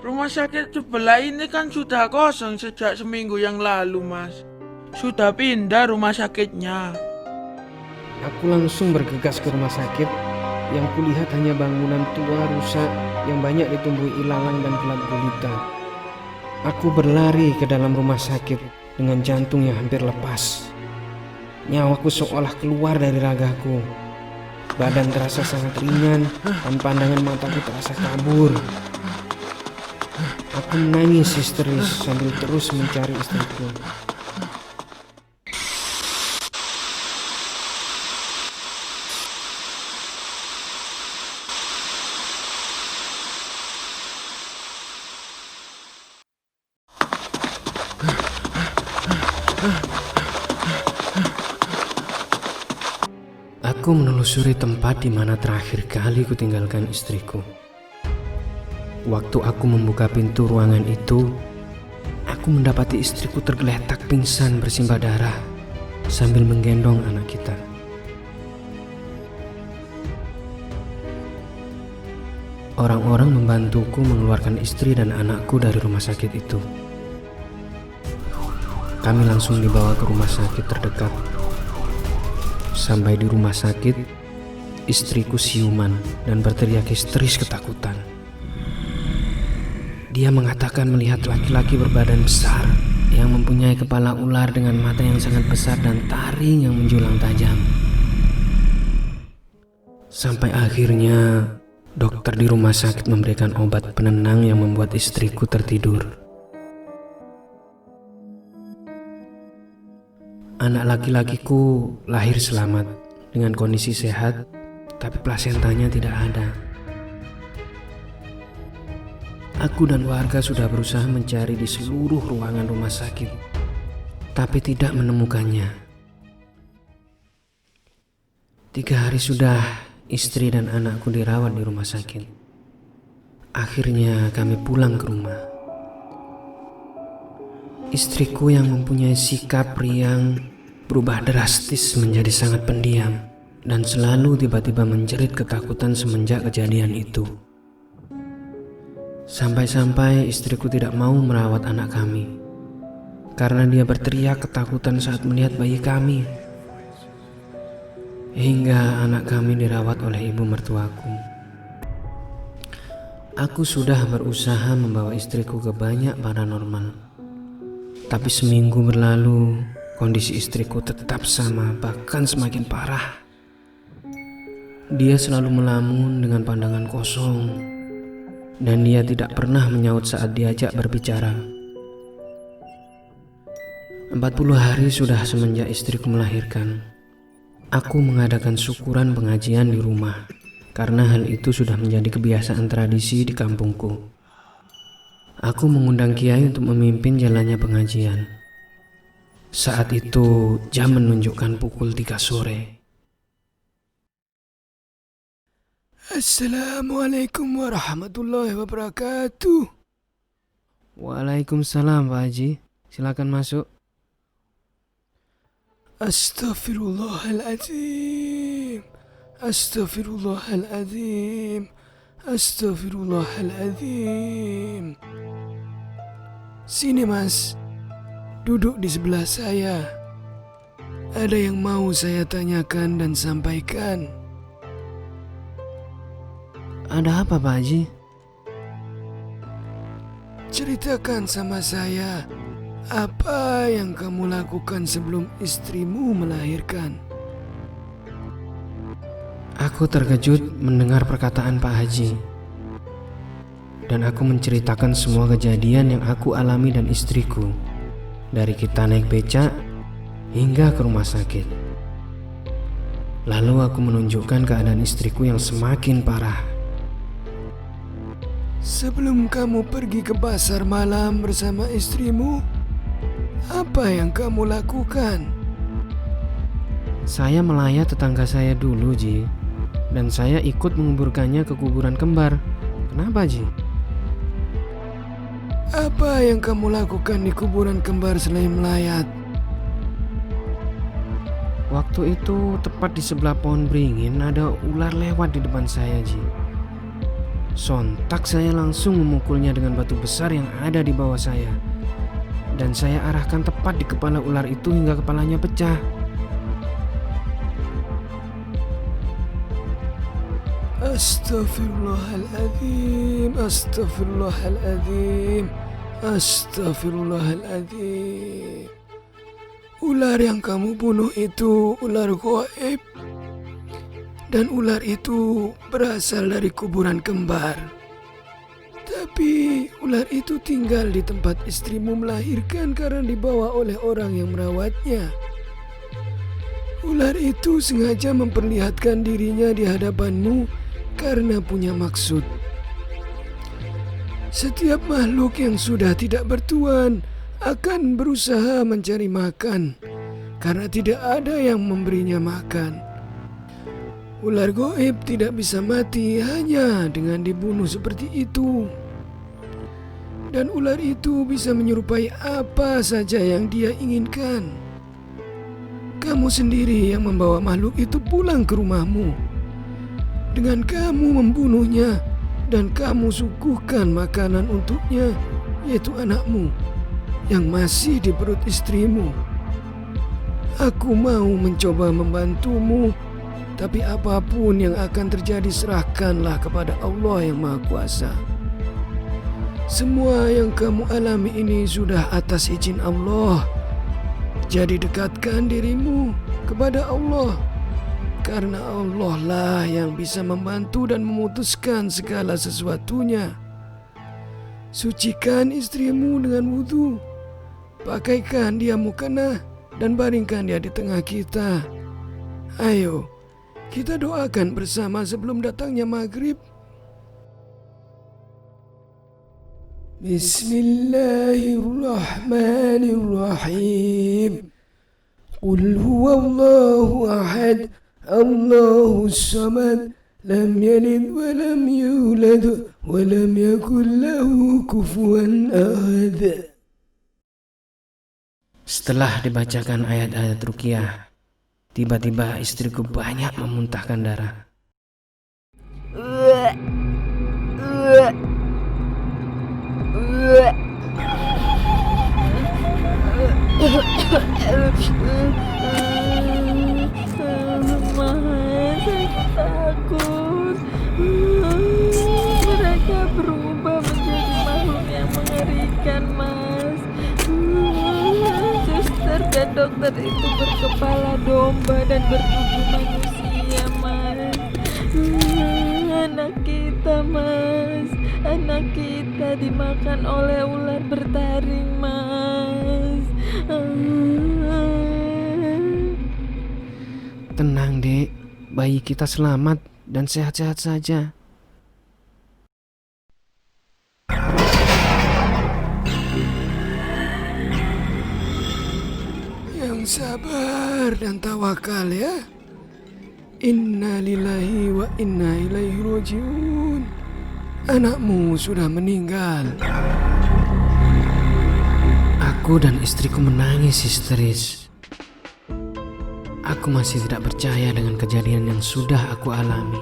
Rumah sakit sebelah ini kan sudah kosong sejak seminggu yang lalu, Mas. Sudah pindah rumah sakitnya. Aku langsung bergegas ke rumah sakit. Yang kulihat hanya bangunan tua rusak yang banyak ditumbuhi ilalang dan gelap gulita. Aku berlari ke dalam rumah sakit dengan jantung yang hampir lepas. Nyawaku seolah keluar dari ragaku. Badan terasa sangat ringan dan pandangan mataku terasa kabur. Aku menangis histeris sambil terus mencari istriku. Aku menelusuri tempat di mana terakhir kali kutinggalkan istriku. Waktu aku membuka pintu ruangan itu, aku mendapati istriku tergeletak pingsan bersimbah darah sambil menggendong anak kita. Orang-orang membantuku mengeluarkan istri dan anakku dari rumah sakit itu. Kami langsung dibawa ke rumah sakit terdekat. Sampai di rumah sakit, istriku siuman dan berteriak histeris ketakutan. Dia mengatakan melihat laki-laki berbadan besar yang mempunyai kepala ular dengan mata yang sangat besar dan taring yang menjulang tajam. Sampai akhirnya dokter di rumah sakit memberikan obat penenang yang membuat istriku tertidur. Anak laki-lakiku lahir selamat dengan kondisi sehat, tapi plasentanya tidak ada. Aku dan warga sudah berusaha mencari di seluruh ruangan rumah sakit, tapi tidak menemukannya. 3 hari sudah istri dan anakku dirawat di rumah sakit. Akhirnya kami pulang ke rumah. Istriku yang mempunyai sikap riang berubah drastis menjadi sangat pendiam dan selalu tiba-tiba menjerit ketakutan semenjak kejadian itu. Sampai-sampai istriku tidak mau merawat anak kami karena dia berteriak ketakutan saat melihat bayi kami. Hingga anak kami dirawat oleh ibu mertuaku. Aku sudah berusaha membawa istriku ke banyak paranormal. Tapi seminggu berlalu, kondisi istriku tetap sama, bahkan semakin parah. Dia selalu melamun dengan pandangan kosong, dan dia tidak pernah menyaut saat diajak berbicara. 40 hari sudah semenjak istriku melahirkan. Aku mengadakan syukuran pengajian di rumah, karena hal itu sudah menjadi kebiasaan tradisi di kampungku. Aku mengundang kiai untuk memimpin jalannya pengajian. Saat itu jam menunjukkan pukul 3 sore. Assalamualaikum warahmatullahi wabarakatuh. Waalaikumsalam Pak Haji, silakan masuk. Astaghfirullahaladzim. Astaghfirullahaladzim. Astaghfirullahaladzim. Sini Mas, duduk di sebelah saya. Ada yang mau saya tanyakan dan sampaikan. Ada apa Pak Haji? Ceritakan sama saya, apa yang kamu lakukan sebelum istrimu melahirkan? Aku terkejut mendengar perkataan Pak Haji. Dan aku menceritakan semua kejadian yang aku alami dan istriku. Dari kita naik becak hingga ke rumah sakit. Lalu aku menunjukkan keadaan istriku yang semakin parah. Sebelum kamu pergi ke pasar malam bersama istrimu, apa yang kamu lakukan? Saya melayat tetangga saya dulu, Ji. Dan saya ikut menguburkannya ke kuburan kembar. Kenapa, Ji? Apa yang kamu lakukan di kuburan kembar selain melayat? Waktu itu tepat di sebelah pohon beringin ada ular lewat di depan saya, Ji. Sontak saya langsung memukulnya dengan batu besar yang ada di bawah saya. Dan saya arahkan tepat di kepala ular itu hingga kepalanya pecah. Astaghfirullahaladzim, astaghfirullahaladzim, astaghfirullahaladzim. Ular yang kamu bunuh itu ular gaib. Dan ular itu berasal dari kuburan kembar. Tapi ular itu tinggal di tempat istrimu melahirkan karena dibawa oleh orang yang merawatnya. Ular itu sengaja memperlihatkan dirinya di hadapanmu karena punya maksud. Setiap makhluk yang sudah tidak bertuan akan berusaha mencari makan karena tidak ada yang memberinya makan. Ular gaib tidak bisa mati hanya dengan dibunuh seperti itu. Dan ular itu bisa menyerupai apa saja yang dia inginkan. Kamu sendiri yang membawa makhluk itu pulang ke rumahmu. Dengan kamu membunuhnya dan kamu suguhkan makanan untuknya, yaitu anakmu yang masih di perut istrimu. Aku mau mencoba membantumu, tapi apapun yang akan terjadi serahkanlah kepada Allah yang Maha Kuasa. Semua yang kamu alami ini sudah atas izin Allah. Jadi dekatkan dirimu kepada Allah, karena Allah lah yang bisa membantu dan memutuskan segala sesuatunya. Sucikan istrimu dengan wudhu, pakaikan dia mukena dan baringkan dia di tengah kita. Ayo, kita doakan bersama sebelum datangnya maghrib. Bismillahirrahmanirrahim. Qul huwallahu ahad, Allahus samad, lam yalid wa lam yulad wa lam yakul lahu kufuwan ahad. Setelah dibacakan ayat-ayat ruqyah, tiba-tiba istriku banyak memuntahkan darah. Takut. Mereka berubah menjadi makhluk yang mengerikan, Mas. Suster dan dokter itu berkepala domba dan bertubuh manusia, Mas. Anak kita, Mas. Anak kita dimakan oleh ular bertaring, Mas. Tenang, Dek. Bayi kita selamat dan sehat-sehat saja. Yang sabar dan tawakal ya. Inna lillahi wa inna ilaihi rajiun. Anakmu sudah meninggal. Aku dan istriku menangis histeris. Aku masih tidak percaya dengan kejadian yang sudah aku alami.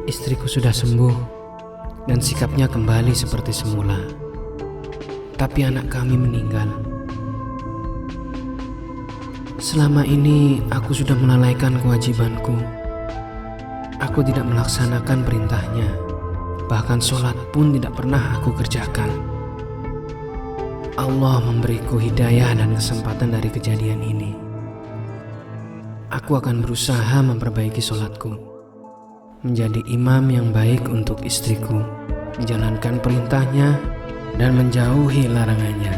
Istriku sudah sembuh dan sikapnya kembali seperti semula. Tapi anak kami meninggal. Selama ini aku sudah melalaikan kewajibanku. Aku tidak melaksanakan perintahnya. Bahkan sholat pun tidak pernah aku kerjakan. Allah memberiku hidayah dan kesempatan dari kejadian ini. Aku akan berusaha memperbaiki sholatku, menjadi imam yang baik untuk istriku, menjalankan perintahnya dan menjauhi larangannya.